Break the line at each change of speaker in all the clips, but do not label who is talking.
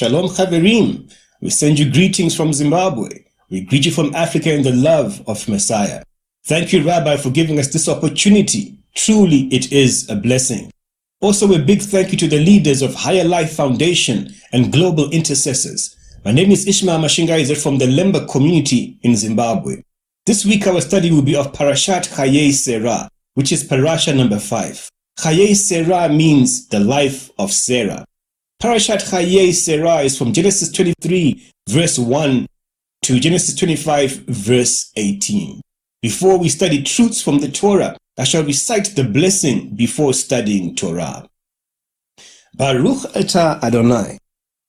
Shalom Chaverim. We send you greetings from Zimbabwe. We greet you from Africa in the love of Messiah. Thank you, Rabbi, for giving us this opportunity. Truly, it is a blessing. Also, a big thank you to the leaders of Higher Life Foundation and Global Intercessors. My name is Ishmael Siringwani from the Lemba community in Zimbabwe. This week, our study will be of Parashat Chayei Sara, which is Parasha number 5. Chayei Sara means the life of Sarah. Parashat Chayei Sara is from Genesis 23, verse 1 to Genesis 25, verse 18. Before we study truths from the Torah, I shall recite the blessing before studying Torah. Baruch atah Adonai,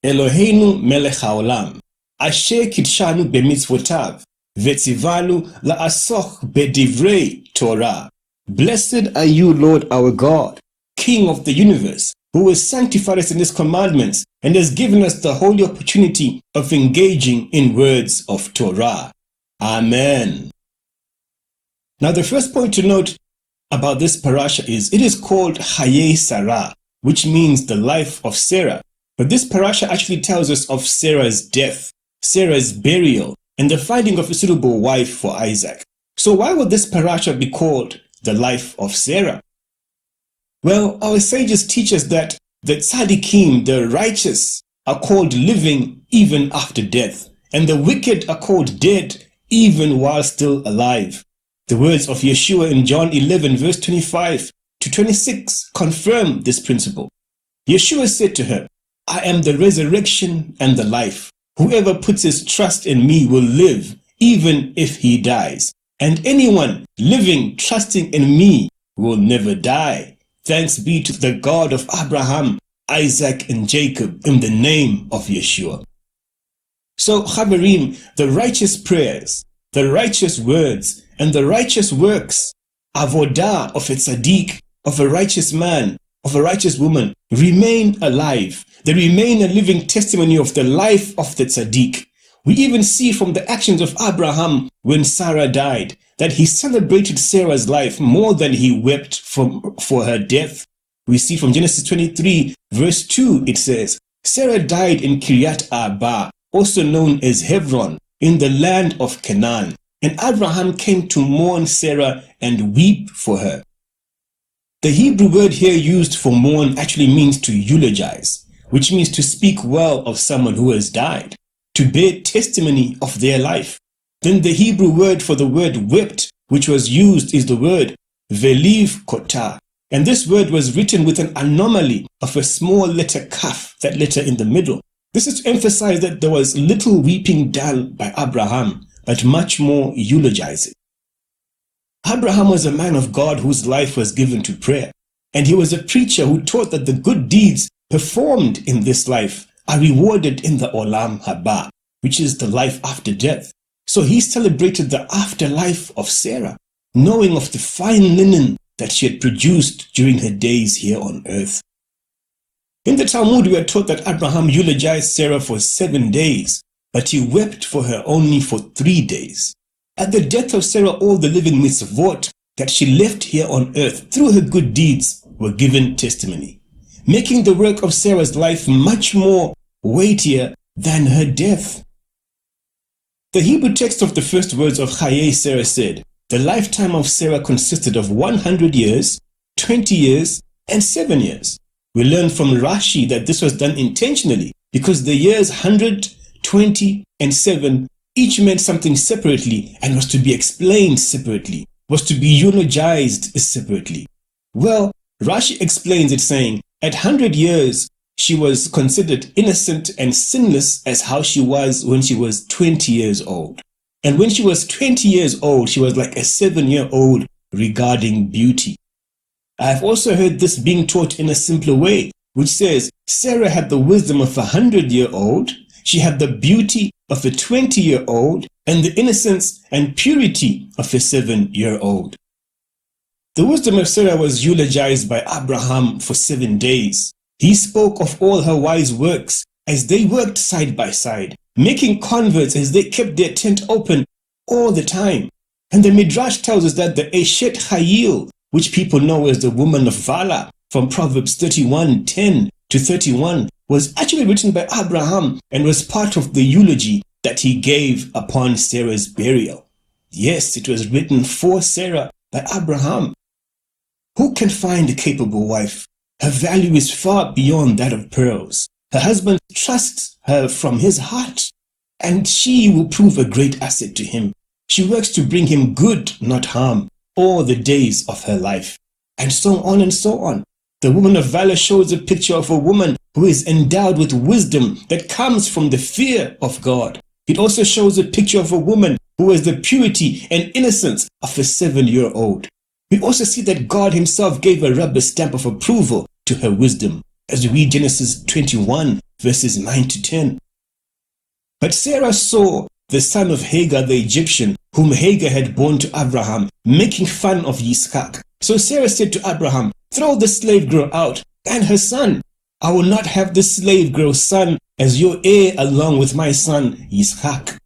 Eloheinu melech haolam, asher kidshanu b'mitzvotav, vetzivanu la'asoch b'divrei Torah. Blessed are you, Lord our God, King of the universe, who has sanctified us in his commandments and has given us the holy opportunity of engaging in words of Torah. Amen. Now, the first point to note about this parasha is it is called Chayei Sara, which means the life of Sarah. But this parasha actually tells us of Sarah's death, Sarah's burial, and the finding of a suitable wife for Isaac. So why would this parasha be called the life of Sarah? Well, our sages teach us that the tzaddikim, the righteous, are called living even after death, and the wicked are called dead even while still alive. The words of Yeshua in John 11, verse 25 to 26 confirm this principle. Yeshua said to her, I am the resurrection and the life. Whoever puts his trust in me will live, even if he dies. And anyone living, trusting in me, will never die. Thanks be to the God of Abraham, Isaac, and Jacob in the name of Yeshua. So, Chaverim, the righteous prayers, the righteous words, and the righteous works, avodah of a tzaddik, of a righteous man, of a righteous woman, remain alive. They remain a living testimony of the life of the tzaddik. We even see from the actions of Abraham when Sara died that he celebrated Sarah's life more than he wept for her death. We see from Genesis 23, verse 2, it says, Sarah died in Kiryat Arba, also known as Hebron, in the land of Canaan. And Abraham came to mourn Sarah and weep for her. The Hebrew word here used for mourn actually means to eulogize, which means to speak well of someone who has died, to bear testimony of their life. Then the Hebrew word for the word wept, which was used, is the word veliv kotah. And this word was written with an anomaly of a small letter kaf, that letter in the middle. This is to emphasize that there was little weeping done by Abraham, but much more eulogizing. Abraham was a man of God whose life was given to prayer. And he was a preacher who taught that the good deeds performed in this life are rewarded in the olam haba, which is the life after death. So he celebrated the afterlife of Sarah, knowing of the fine linen that she had produced during her days here on earth. In the Talmud, we are taught that Abraham eulogized Sarah for 7 days, but he wept for her only for 3 days. At the death of Sarah, all the living mitzvot that she left here on earth through her good deeds were given testimony, making the work of Sarah's life much more weightier than her death. The Hebrew text of the first words of Chayei Sara said, the lifetime of Sarah consisted of 100 years, 20 years, and 7 years. We learn from Rashi that this was done intentionally because the years 100, 20, and 7 each meant something separately and was to be explained separately, was to be eulogized separately. Well, Rashi explains it saying, at 100 years, she was considered innocent and sinless as how she was when she was 20 years old. And when she was 20 years old, she was like a 7-year-old regarding beauty. I have also heard this being taught in a simpler way, which says Sarah had the wisdom of a 100-year-old, she had the beauty of a 20-year-old, and the innocence and purity of a 7-year-old. The wisdom of Sarah was eulogized by Abraham for 7 days. He spoke of all her wise works as they worked side by side, making converts as they kept their tent open all the time. And the Midrash tells us that the Eshet Chayil, which people know as the woman of valor, from Proverbs 31:10 to 31, was actually written by Abraham and was part of the eulogy that he gave upon Sarah's burial. Yes, it was written for Sarah by Abraham. Who can find a capable wife? Her value is far beyond that of pearls. Her husband trusts her from his heart, and she will prove a great asset to him. She works to bring him good, not harm, all the days of her life. And so on and so on. The woman of valor shows a picture of a woman who is endowed with wisdom that comes from the fear of God. It also shows a picture of a woman who has the purity and innocence of a 7-year-old. We also see that God himself gave a rubber stamp of approval to her wisdom, as we read Genesis 21, verses 9 to 10. But Sarah saw the son of Hagar the Egyptian, whom Hagar had borne to Abraham, making fun of Yitzchak. So Sarah said to Abraham, "Throw the slave girl out and her son. I will not have the slave girl's son as your heir along with my son Yitzchak."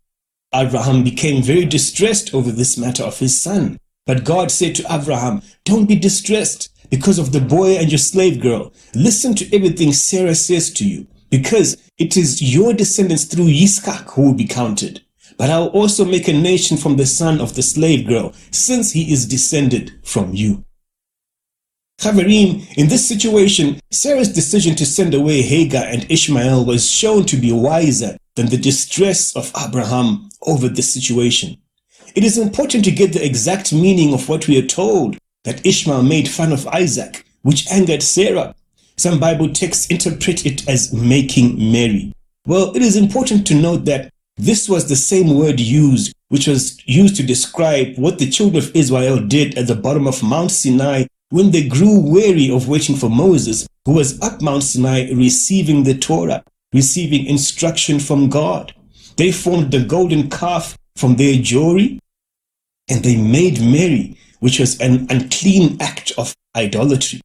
Abraham became very distressed over this matter of his son. But God said to Abraham, "Don't be distressed because of the boy and your slave girl. Listen to everything Sarah says to you, because it is your descendants through Yitzchak who will be counted. But I will also make a nation from the son of the slave girl, since he is descended from you." Chaverim, in this situation, Sarah's decision to send away Hagar and Ishmael was shown to be wiser than the distress of Abraham over this situation. It is important to get the exact meaning of what we are told, that Ishmael made fun of Isaac, which angered Sarah. Some Bible texts interpret it as making merry. Well, it is important to note that this was the same word used, which was used to describe what the children of Israel did at the bottom of Mount Sinai when they grew weary of waiting for Moses, who was up Mount Sinai receiving the Torah, receiving instruction from God. They formed the golden calf from their jewelry, and they made merry, which was an unclean act of idolatry.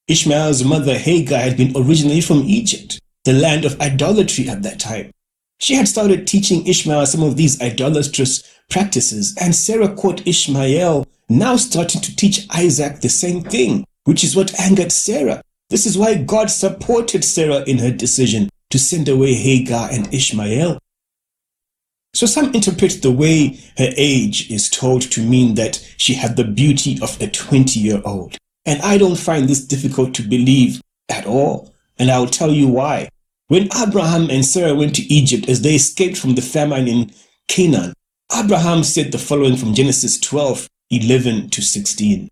Ishmael's mother Hagar had been originally from Egypt, the land of idolatry at that time. She had started teaching Ishmael some of these idolatrous practices, and Sarah caught Ishmael now starting to teach Isaac the same thing, which is what angered Sarah. This is why God supported Sarah in her decision to send away Hagar and Ishmael. So some interpret the way her age is told to mean that she had the beauty of a 20-year-old. And I don't find this difficult to believe at all. And I'll tell you why. When Abraham and Sarah went to Egypt as they escaped from the famine in Canaan, Abraham said the following from Genesis 12:11 to 16.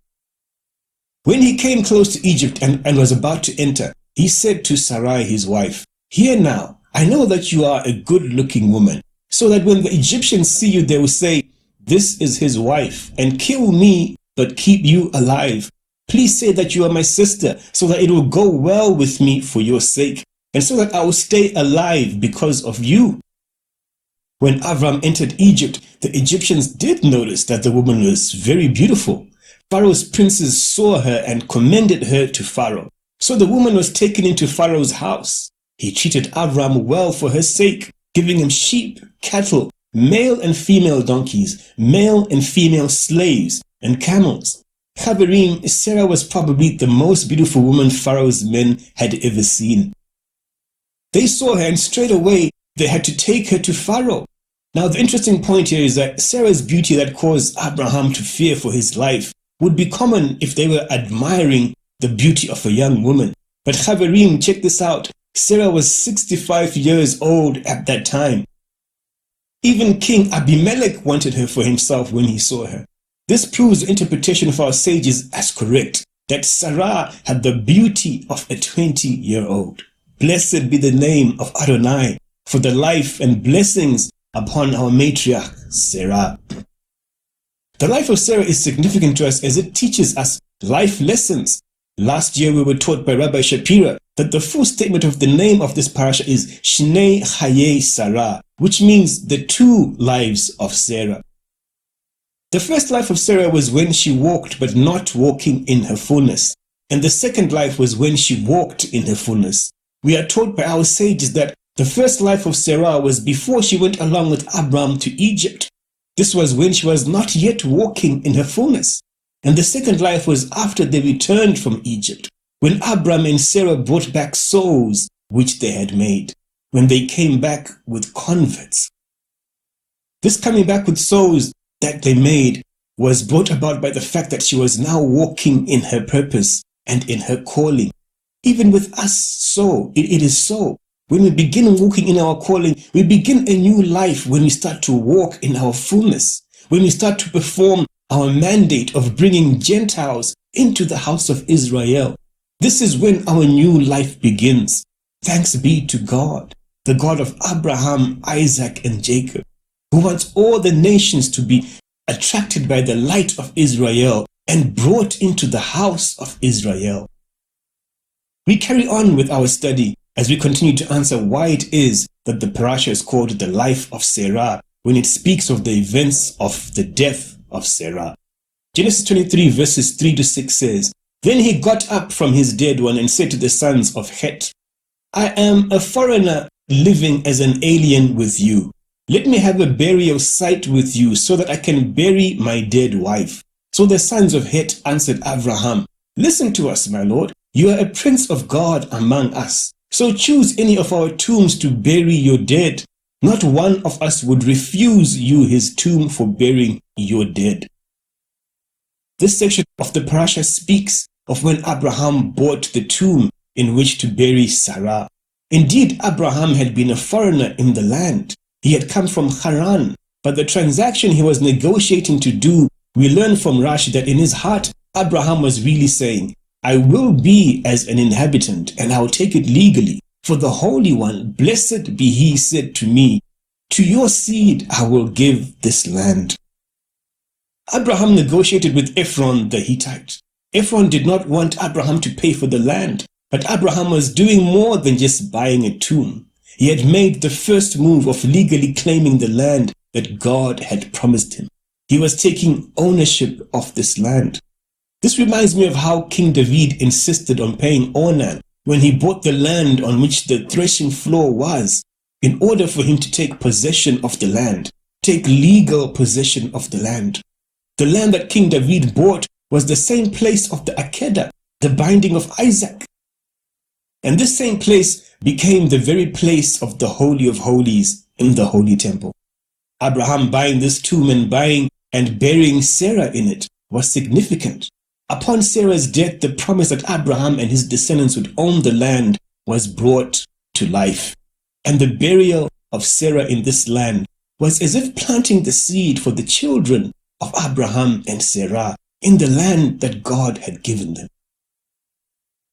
When he came close to Egypt and was about to enter, he said to Sarai his wife, "Hear now, I know that you are a good-looking woman, so that when the Egyptians see you, they will say, 'This is his wife,' and kill me, but keep you alive. Please say that you are my sister, so that it will go well with me for your sake, and so that I will stay alive because of you." When Avram entered Egypt, the Egyptians did notice that the woman was very beautiful. Pharaoh's princes saw her and commended her to Pharaoh. So the woman was taken into Pharaoh's house. He treated Avram well for her sake, giving him sheep, cattle, male and female donkeys, male and female slaves, and camels. Chaverim, Sarah was probably the most beautiful woman Pharaoh's men had ever seen. They saw her and straight away they had to take her to Pharaoh. Now the interesting point here is that Sarah's beauty that caused Abraham to fear for his life would be common if they were admiring the beauty of a young woman. But Chaverim, check this out. Sarah was 65 years old at that time. Even King Abimelech wanted her for himself when he saw her. This proves the interpretation of our sages as correct, that Sarah had the beauty of a 20-year-old. Blessed be the name of Adonai for the life and blessings upon our matriarch, Sarah. The life of Sarah is significant to us as it teaches us life lessons. Last year we were taught by Rabbi Shapira that the full statement of the name of this parasha is Shnei Chayei Sara, which means the two lives of Sarah. The first life of Sarah was when she walked but not walking in her fullness. And the second life was when she walked in her fullness. We are taught by our sages that the first life of Sarah was before she went along with Abram to Egypt. This was when she was not yet walking in her fullness. And the second life was after they returned from Egypt, when Abram and Sarah brought back souls which they had made when they came back with converts. This coming back with souls that they made was brought about by the fact that she was now walking in her purpose and in her calling. Even with us, so it is so. When we begin walking in our calling, we begin a new life when we start to walk in our fullness, when we start to perform our mandate of bringing Gentiles into the house of Israel. This is when our new life begins. Thanks be to God, the God of Abraham, Isaac, and Jacob, who wants all the nations to be attracted by the light of Israel and brought into the house of Israel. We carry on with our study as we continue to answer why it is that the Parasha is called the life of Sarah when it speaks of the events of the death of Sarah. Genesis 23 verses 3 to 6 says, "Then he got up from his dead one and said to the sons of Het, I am a foreigner living as an alien with you. Let me have a burial site with you so that I can bury my dead wife." So the sons of Het answered Abraham, "Listen to us, my lord. You are a prince of God among us. So choose any of our tombs to bury your dead. Not one of us would refuse you his tomb for burying your dead." This section of the Parasha speaks of when Abraham bought the tomb in which to bury Sarah. Indeed, Abraham had been a foreigner in the land. He had come from Haran, but the transaction he was negotiating to do, we learn from Rashi that in his heart, Abraham was really saying, "I will be as an inhabitant, and I will take it legally. For the Holy One, blessed be he, said to me, to your seed I will give this land." Abraham negotiated with Ephron the Hittite. Ephron did not want Abraham to pay for the land, but Abraham was doing more than just buying a tomb. He had made the first move of legally claiming the land that God had promised him. He was taking ownership of this land. This reminds me of how King David insisted on paying Ornan when he bought the land on which the threshing floor was, in order for him to take possession of the land, take legal possession of the land. The land that King David bought was the same place of the Akedah, the binding of Isaac. And this same place became the very place of the Holy of Holies in the Holy Temple. Abraham buying this tomb and buying and burying Sarah in it was significant. Upon Sarah's death, the promise that Abraham and his descendants would own the land was brought to life. And the burial of Sarah in this land was as if planting the seed for the children of Abraham and Sarah in the land that God had given them.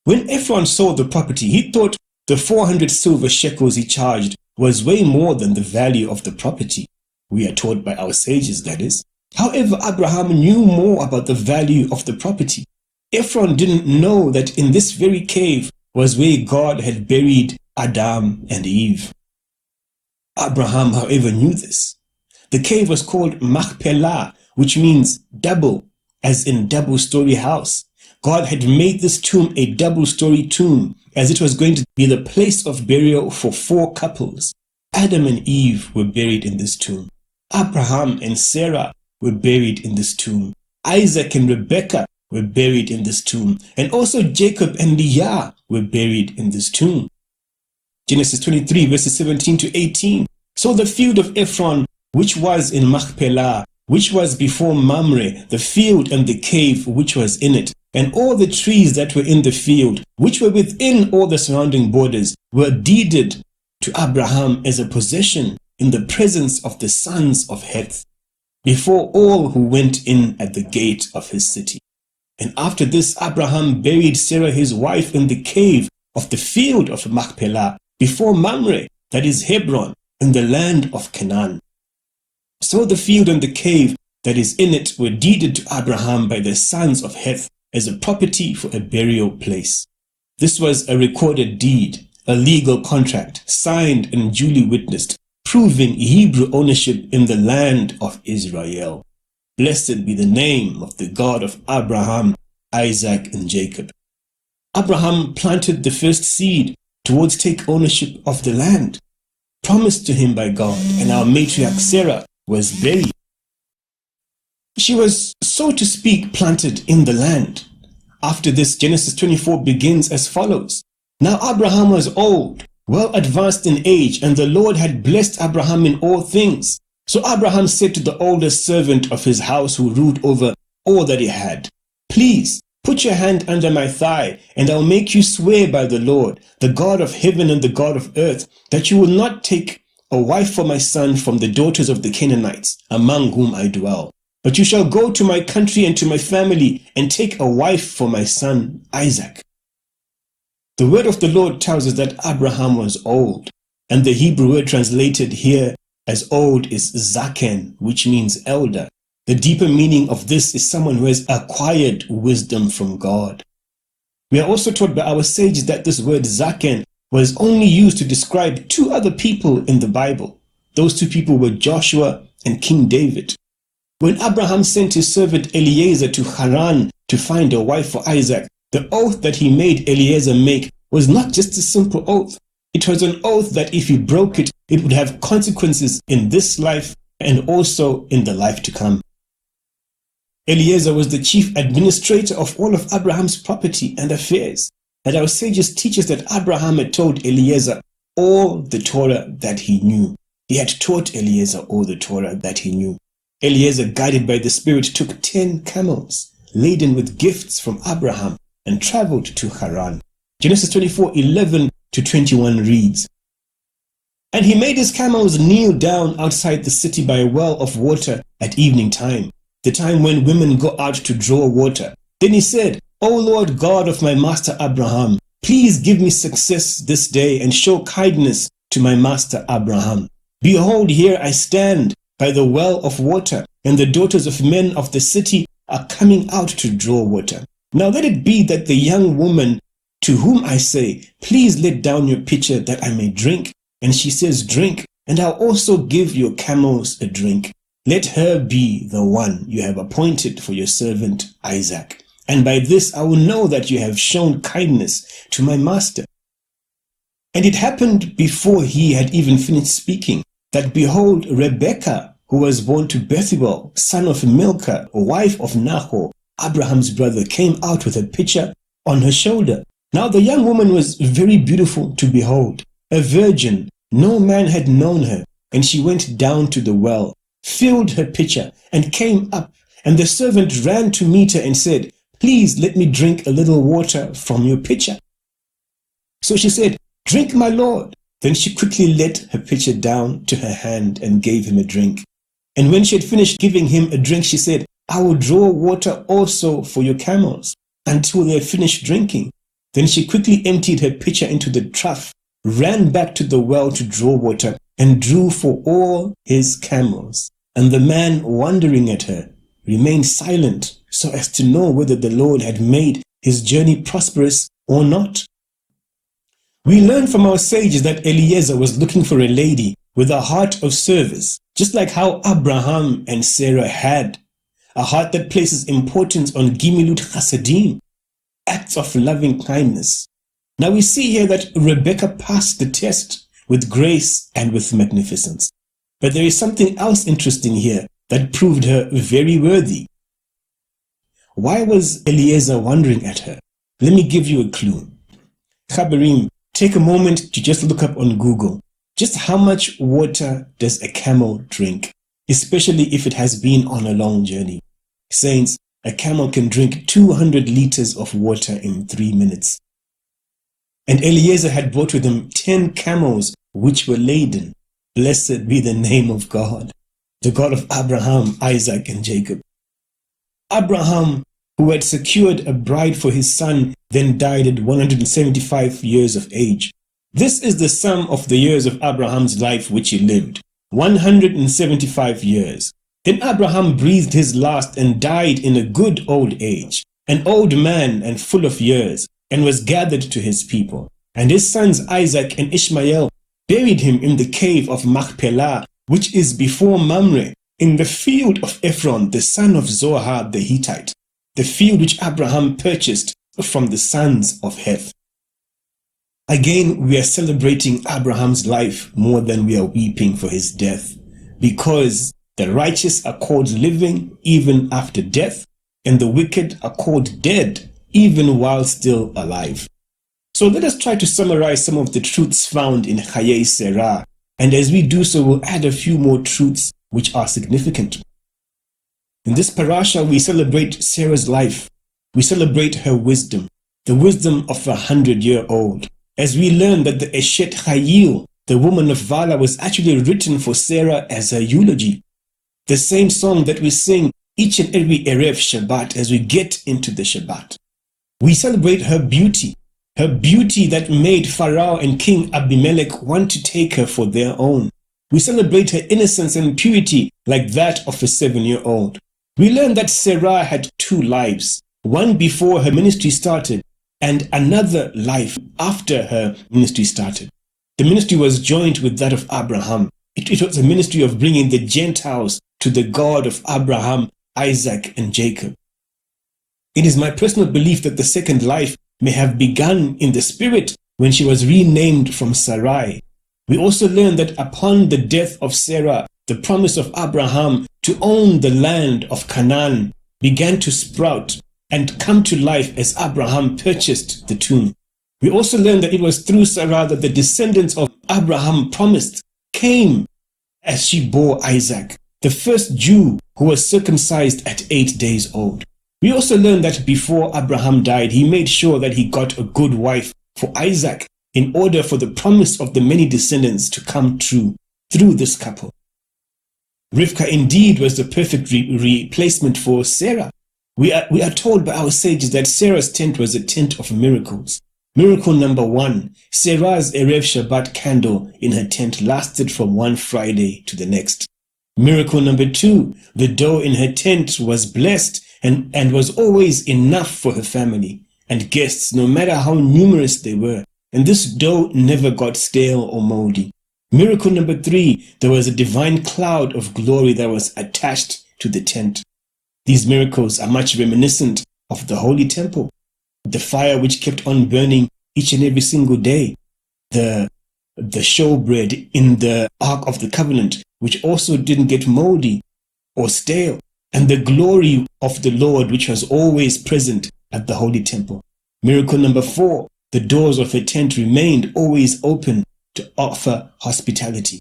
When Ephron sold the property, he thought the 400 silver shekels he charged was way more than the value of the property. We are taught by our sages, that is. However, Abraham knew more about the value of the property. Ephron didn't know that in this very cave was where God had buried Adam and Eve. Abraham, however, knew this. The cave was called Machpelah, which means double, as in double-story house. God had made this tomb a double-story tomb, as it was going to be the place of burial for 4 couples. Adam and Eve were buried in this tomb. Abraham and Sarah were buried in this tomb. Isaac and Rebekah were buried in this tomb. And also Jacob and Leah were buried in this tomb. Genesis 23 verses 17 to 18. So the field of Ephron, which was in Machpelah, which was before Mamre, the field and the cave which was in it, and all the trees that were in the field, which were within all the surrounding borders, were deeded to Abraham as a possession in the presence of the sons of Heth, before all who went in at the gate of his city. And after this, Abraham buried Sarah his wife in the cave of the field of Machpelah, before Mamre, that is Hebron, in the land of Canaan. So the field and the cave that is in it were deeded to Abraham by the sons of Heth as a property for a burial place. This was a recorded deed, a legal contract, signed and duly witnessed, proving Hebrew ownership in the land of Israel. Blessed be the name of the God of Abraham, Isaac, and Jacob. Abraham planted the first seed towards take ownership of the land, promised to him by God, and our matriarch Sarah was buried. She was, so to speak, planted in the land. After this, Genesis 24 begins as follows. Now Abraham was old, well advanced in age, and the Lord had blessed Abraham in all things. So Abraham said to the oldest servant of his house who ruled over all that he had, "Please, put your hand under my thigh, and I'll make you swear by the Lord, the God of heaven and the God of earth, that you will not take a wife for my son from the daughters of the Canaanites, among whom I dwell. But you shall go to my country and to my family and take a wife for my son Isaac." The word of the Lord tells us that Abraham was old, and the Hebrew word translated here as old is zaken, which means elder. The deeper meaning of this is someone who has acquired wisdom from God. We are also taught by our sages that this word zaken was only used to describe two other people in the Bible. Those two people were Joshua and King David. When Abraham sent his servant Eliezer to Haran to find a wife for Isaac, the oath that he made Eliezer make was not just a simple oath. It was an oath that if he broke it, it would have consequences in this life and also in the life to come. Eliezer was the chief administrator of all of Abraham's property and affairs. And our sages teach us that Abraham had told Eliezer all the Torah that he knew. He had taught Eliezer all the Torah that he knew. Eliezer, guided by the Spirit, took 10 camels laden with gifts from Abraham and traveled to Haran. Genesis 24:11-21 reads, "And he made his camels kneel down outside the city by a well of water at evening time, the time when women go out to draw water. Then he said, 'O Lord God of my master Abraham, please give me success this day and show kindness to my master Abraham. Behold, here I stand by the well of water, and the daughters of men of the city are coming out to draw water. Now let it be that the young woman to whom I say, please let down your pitcher that I may drink, and she says, drink, and I'll also give your camels a drink. Let her be the one you have appointed for your servant Isaac. And by this I will know that you have shown kindness to my master.' And it happened before he had even finished speaking, that behold, Rebekah, who was born to Bethuel, son of Milcah, wife of Nahor, Abraham's brother, came out with a pitcher on her shoulder. Now the young woman was very beautiful to behold, a virgin, no man had known her, and she went down to the well, filled her pitcher, and came up, and the servant ran to meet her and said, 'Please let me drink a little water from your pitcher.' So she said, 'Drink, my lord.' Then she quickly let her pitcher down to her hand and gave him a drink. And when she had finished giving him a drink, she said, 'I will draw water also for your camels until they have finished drinking.' Then she quickly emptied her pitcher into the trough, ran back to the well to draw water, and drew for all his camels. And the man, wondering at her, remained silent so as to know whether the Lord had made his journey prosperous or not. We learn from our sages that Eliezer was looking for a lady with a heart of service, just like how Abraham and Sarah had, a heart that places importance on Gimilut Chasadim, acts of loving kindness. Now we see here that Rebekah passed the test with grace and with magnificence. But there is something else interesting here that proved her very worthy. Why was Eliezer wondering at her? Let me give you a clue. Chaberim, take a moment to just look up on Google. Just how much water does a camel drink, especially if it has been on a long journey? Saints, a camel can drink 200 liters of water in 3 minutes. And Eliezer had brought with him 10 camels which were laden. Blessed be the name of God, the God of Abraham, Isaac, and Jacob. Abraham, who had secured a bride for his son, then died at 175 years of age. This is the sum of the years of Abraham's life which he lived, 175 years. Then Abraham breathed his last and died in a good old age, an old man and full of years, and was gathered to his people. And his sons Isaac and Ishmael buried him in the cave of Machpelah, which is before Mamre, in the field of Ephron, the son of Zohar the Hittite, the field which Abraham purchased from the sons of Heth. Again, we are celebrating Abraham's life more than we are weeping for his death, because the righteous are called living even after death, and the wicked are called dead even while still alive. So let us try to summarize some of the truths found in Chayei Sara, and as we do so, we'll add a few more truths which are significant. In this parasha, we celebrate Sarah's life. We celebrate her wisdom, the wisdom of 100-year-old, as we learn that the Eshet Chayil, the woman of Vala, was actually written for Sarah as her eulogy. The same song that we sing each and every Erev Shabbat as we get into the Shabbat. We celebrate her beauty that made Pharaoh and King Abimelech want to take her for their own. We celebrate her innocence and purity like that of a 7-year-old. We learn that Sarah had 2 lives, one before her ministry started and another life after her ministry started. The ministry was joined with that of Abraham. It was a ministry of bringing the Gentiles to the God of Abraham, Isaac, and Jacob. It is my personal belief that the second life may have begun in the spirit when she was renamed from Sarai. We also learn that upon the death of Sarah, the promise of Abraham to own the land of Canaan began to sprout and come to life as Abraham purchased the tomb. We also learn that it was through Sarah that the descendants of Abraham promised came as she bore Isaac, the first Jew who was circumcised at 8 days old. We also learn that before Abraham died, he made sure that he got a good wife for Isaac in order for the promise of the many descendants to come true through this couple. Rivka indeed was the perfect replacement for Sarah. We are told by our sages that Sarah's tent was a tent of miracles. Miracle number 1, Sarah's Erev Shabbat candle in her tent lasted from one Friday to the next. Miracle number 2, the dough in her tent was blessed and was always enough for her family and guests, no matter how numerous they were. And this dough never got stale or moldy. Miracle number 3, there was a divine cloud of glory that was attached to the tent. These miracles are much reminiscent of the holy temple, the fire which kept on burning each and every single day, the showbread in the Ark of the Covenant, which also didn't get moldy or stale, and the glory of the Lord, which was always present at the holy temple. Miracle number 4, the doors of her tent remained always open to offer hospitality.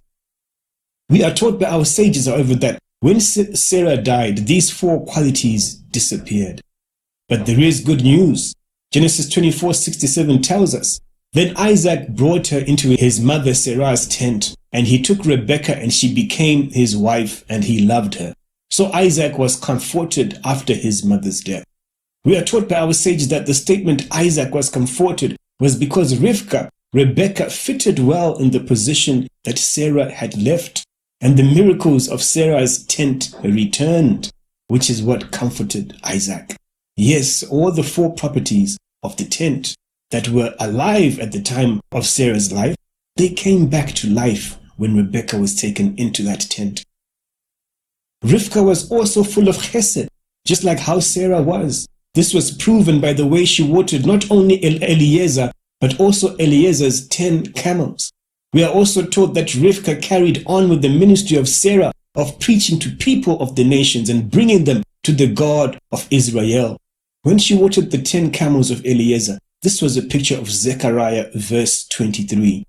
We are taught by our sages, however, that when Sarah died, these 4 qualities disappeared. But there is good news. Genesis 24:67 tells us, then Isaac brought her into his mother Sarah's tent, and he took Rebekah, and she became his wife, and he loved her. So Isaac was comforted after his mother's death. We are taught by our sages that the statement Isaac was comforted was because Rebekah fitted well in the position that Sarah had left, and the miracles of Sarah's tent returned, which is what comforted Isaac. Yes, all the 4 properties of the tent that were alive at the time of Sarah's life, they came back to life when Rebekah was taken into that tent. Rivka was also full of chesed, just like how Sarah was. This was proven by the way she watered not only Eliezer, but also Eliezer's 10 camels. We are also taught that Rivka carried on with the ministry of Sarah of preaching to people of the nations and bringing them to the God of Israel. When she watered the 10 camels of Eliezer, this was a picture of Zechariah verse 23.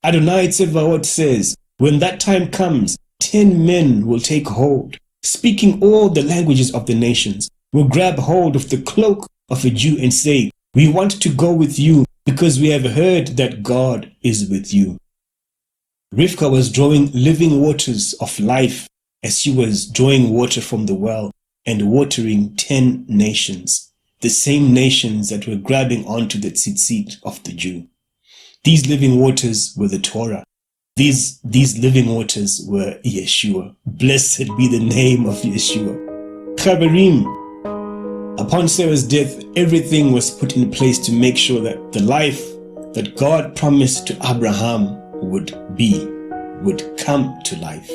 Adonai Tzevaot says, when that time comes, 10 men will take hold, speaking all the languages of the nations, will grab hold of the cloak of a Jew and say, we want to go with you because we have heard that God is with you. Rivka was drawing living waters of life as she was drawing water from the well and watering 10 nations, the same nations that were grabbing onto the tzitzit of the Jew. These living waters were the Torah. These living waters were Yeshua. Blessed be the name of Yeshua. Chaverim, upon Sarah's death, everything was put in place to make sure that the life that God promised to Abraham would come to life.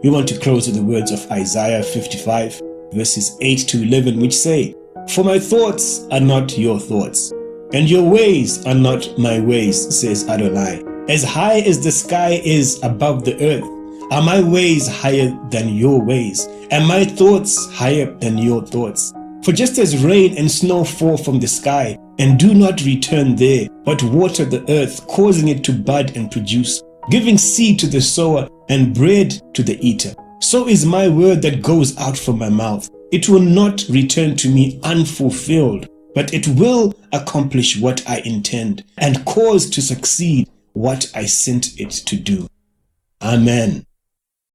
We want to close with the words of Isaiah 55, verses 8 to 11, which say, for my thoughts are not your thoughts, and your ways are not my ways, says Adonai. As high as the sky is above the earth, are my ways higher than your ways, and my thoughts higher than your thoughts. For just as rain and snow fall from the sky, and do not return there, but water the earth, causing it to bud and produce, giving seed to the sower and bread to the eater. So is my word that goes out from my mouth. It will not return to me unfulfilled, but it will accomplish what I intend and cause to succeed what I sent it to do. Amen.